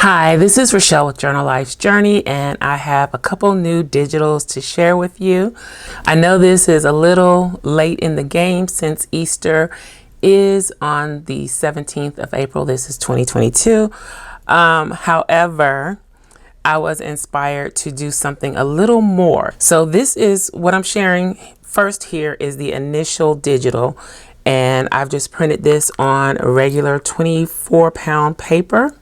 Hi, this is Rachelle with Journal Life's Journey, and I have a couple new digitals to share with you. I know this is a little late in the game since Easter is on the 17th of April. This is 2022. However, I was inspired to do something a little more. So this is what I'm sharing. First here is the initial digital, and I've just printed this on a regular 24-pound paper.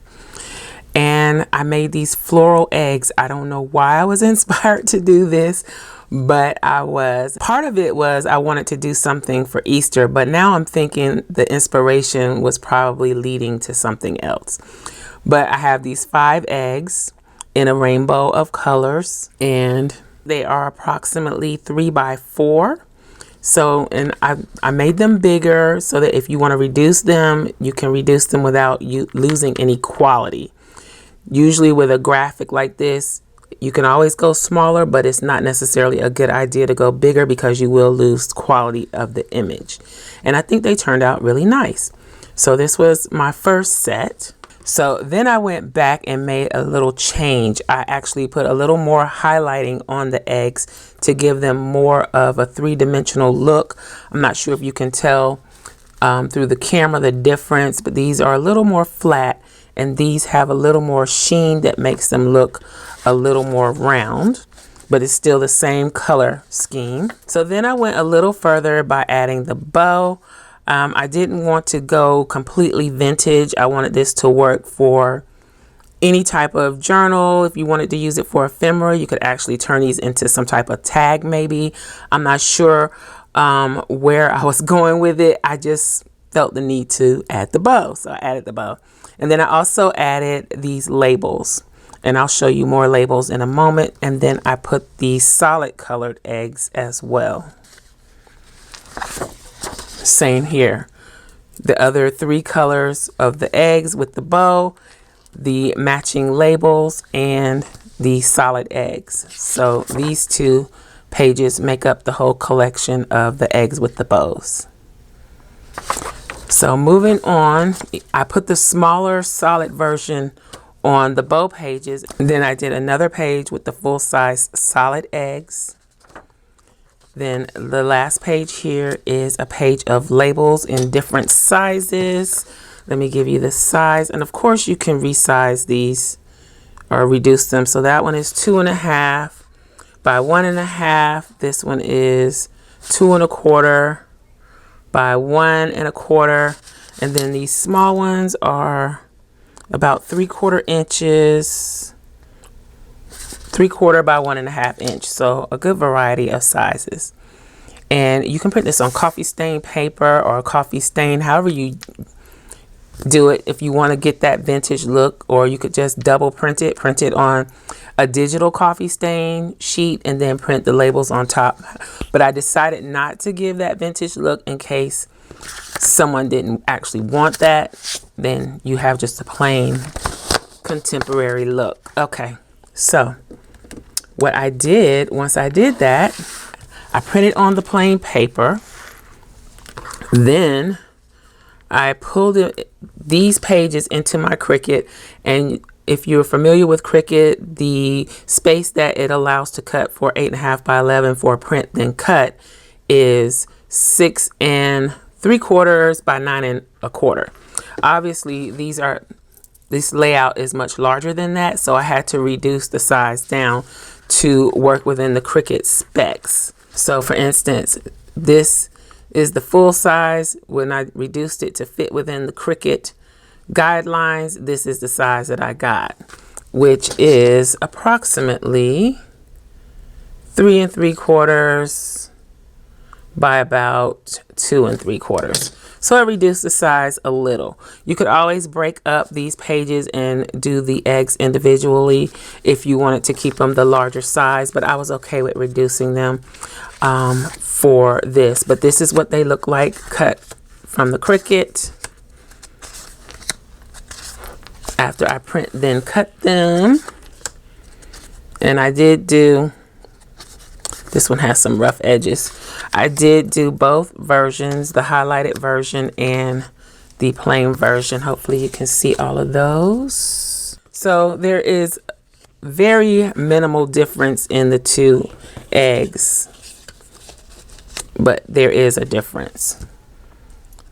And I made these floral eggs. I don't know why I was inspired to do this, but part of it was I wanted to do something for Easter, but now I'm thinking the inspiration was probably leading to something else. But I have these 5 eggs in a rainbow of colors, and they are approximately 3 by 4. So, and I made them bigger so that if you want to reduce them, you can reduce them without you losing any quality. Usually with a graphic like this, you can always go smaller, but it's not necessarily a good idea to go bigger because you will lose quality of the image. And I think they turned out really nice. So this was my first set. So then I went back and made a little change. I actually put a little more highlighting on the eggs to give them more of a 3-dimensional look. I'm not sure if you can tell through the camera the difference, but these are a little more flat. And these have a little more sheen that makes them look a little more round, but it's still the same color scheme. So then I went a little further by adding the bow. I didn't want to go completely vintage. I wanted this to work for any type of journal. If you wanted to use it for ephemera, you could actually turn these into some type of tag maybe. I'm not sure where I was going with it. I just felt the need to add the bow, so I added the bow. And then I also added these labels, and I'll show you more labels in a moment. And then I put these solid colored eggs as well. Same here. The other 3 colors of the eggs with the bow, the matching labels, and the solid eggs. So these 2 pages make up the whole collection of the eggs with the bows. So moving on, I put the smaller solid version on the bow pages. Then I did another page with the full-size solid eggs. Then the last page here is a page of labels in different sizes. Let me give you the size. And of course you can resize these or reduce them. So that one is 2.5 by 1.5. This one is 2.25 by 1.25, and then these small ones are about 3/4 inches, 3/4 by 1.5 inch. So a good variety of sizes. And you can print this on coffee stain paper or coffee stain, however you do it. If you want to get that vintage look, or you could just double print it on a digital coffee stain sheet and then print the labels on top. But I decided not to give that vintage look in case someone didn't actually want that. Then you have just a plain contemporary look. Okay, so what I did, once I did that, I printed on the plain paper. Then I pulled these pages into my Cricut, and if you're familiar with Cricut, the space that it allows to cut for 8.5 by 11 for a print then cut is 6 3/4 by 9.25. Obviously, this layout is much larger than that, so I had to reduce the size down to work within the Cricut specs. So for instance, this is the full size. When I reduced it to fit within the Cricut guidelines, this is the size that I got, which is approximately 3 3/4 by about 2 3/4. So I reduced the size a little. You could always break up these pages and do the eggs individually if you wanted to keep them the larger size, but I was okay with reducing them for this. But this is what they look like cut from the Cricut. After I print, then cut them. And I did do, this one has some rough edges. I did do both versions, the highlighted version and the plain version. Hopefully you can see all of those. So there is very minimal difference in the two eggs, but there is a difference.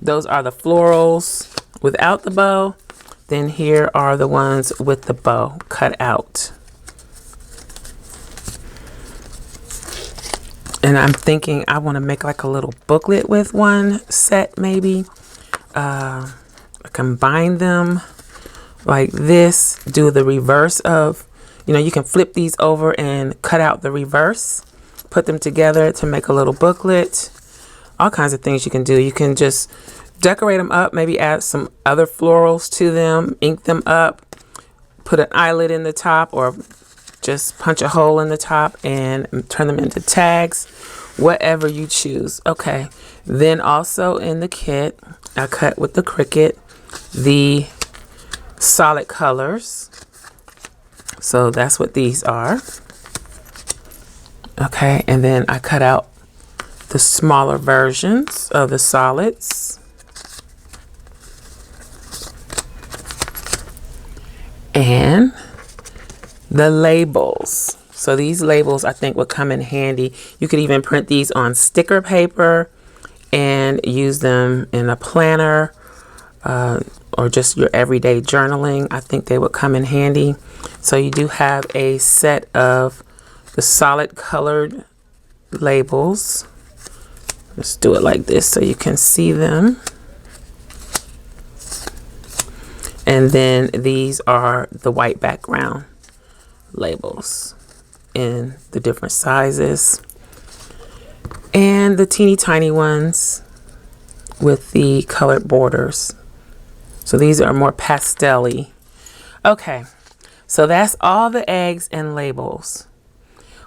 Those are the florals without the bow. Then here are the ones with the bow cut out. And I'm thinking I want to make like a little booklet with one set, maybe. Combine them like this, do the reverse of, you know, you can flip these over and cut out the reverse, put them together to make a little booklet. All kinds of things you can do. You can just decorate them up, maybe add some other florals to them, ink them up, put an eyelet in the top, or just punch a hole in the top and turn them into tags, whatever you choose. Okay, then also in the kit, I cut with the Cricut the solid colors. So that's what these are. Okay, and then I cut out the smaller versions of the solids. And the labels. So these labels I think would come in handy. You could even print these on sticker paper and use them in a planner or just your everyday journaling. I think they would come in handy. So you do have a set of the solid colored labels. Let's do it like this so you can see them. And then these are the white background labels in the different sizes. And the teeny tiny ones with the colored borders. So these are more pastel-y. Okay, so that's all the eggs and labels.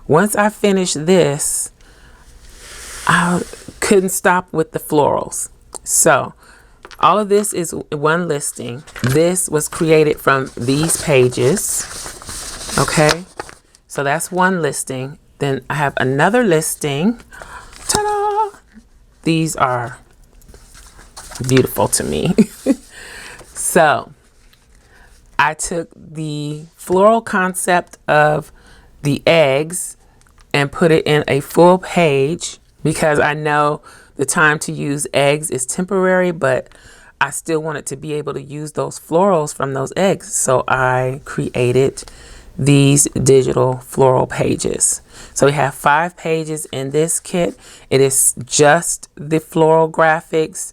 Once I finish this, I couldn't stop with the florals. So all of this is one listing. This was created from these pages. Okay, so that's one listing. Then I have another listing. Ta-da! These are beautiful to me. So I took the floral concept of the eggs and put it in a full page because I know the time to use eggs is temporary, but I still wanted to be able to use those florals from those eggs. So I created these digital floral pages. So we have 5 pages in this kit. It is just the floral graphics,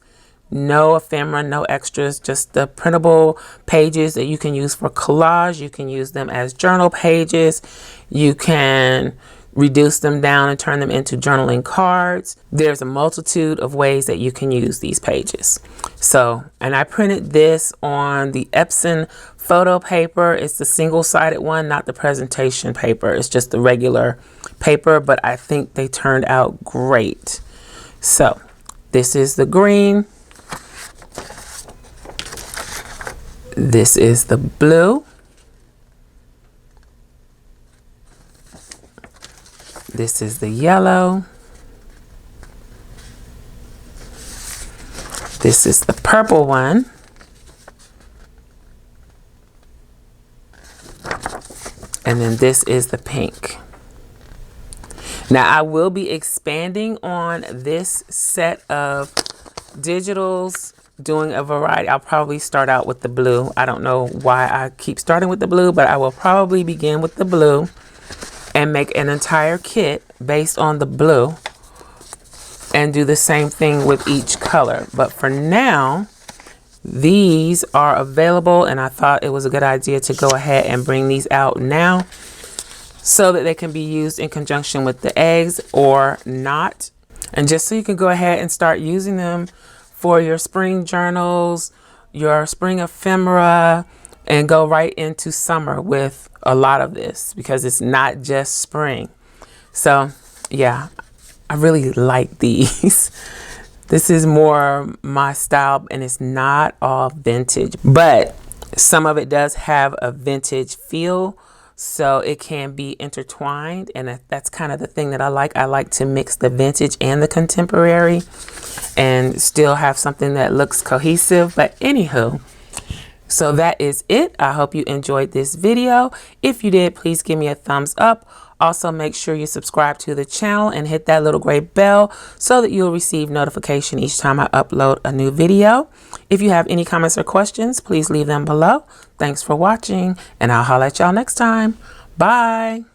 no ephemera, no extras, just the printable pages that you can use for collage. You can use them as journal pages. You can reduce them down and turn them into journaling cards. There's a multitude of ways that you can use these pages. So, and I printed this on the Epson photo paper. It's the single-sided one, not the presentation paper. It's just the regular paper, but I think they turned out great. So this is the green. This is the blue. This is the yellow. This is the purple one. And then this is the pink. Now I will be expanding on this set of digitals, doing a variety. I'll probably start out with the blue. I don't know why I keep starting with the blue, but I will probably begin with the blue and make an entire kit based on the blue and do the same thing with each color. But for now, these are available and I thought it was a good idea to go ahead and bring these out now so that they can be used in conjunction with the eggs or not. And just so you can go ahead and start using them for your spring journals, your spring ephemera, and go right into summer with a lot of this because it's not just spring. So yeah, I really like these. This is more my style and it's not all vintage, but some of it does have a vintage feel. So it can be intertwined, and that's kind of the thing that I like. I like to mix the vintage and the contemporary and still have something that looks cohesive. But anywho, So that is it. I hope you enjoyed this video. If you did, please give me a thumbs up. Also, make sure you subscribe to the channel and hit that little gray bell so that you'll receive notification each time I upload a new video. If you have any comments or questions, please leave them below. Thanks for watching, and I'll holler at y'all next time. Bye.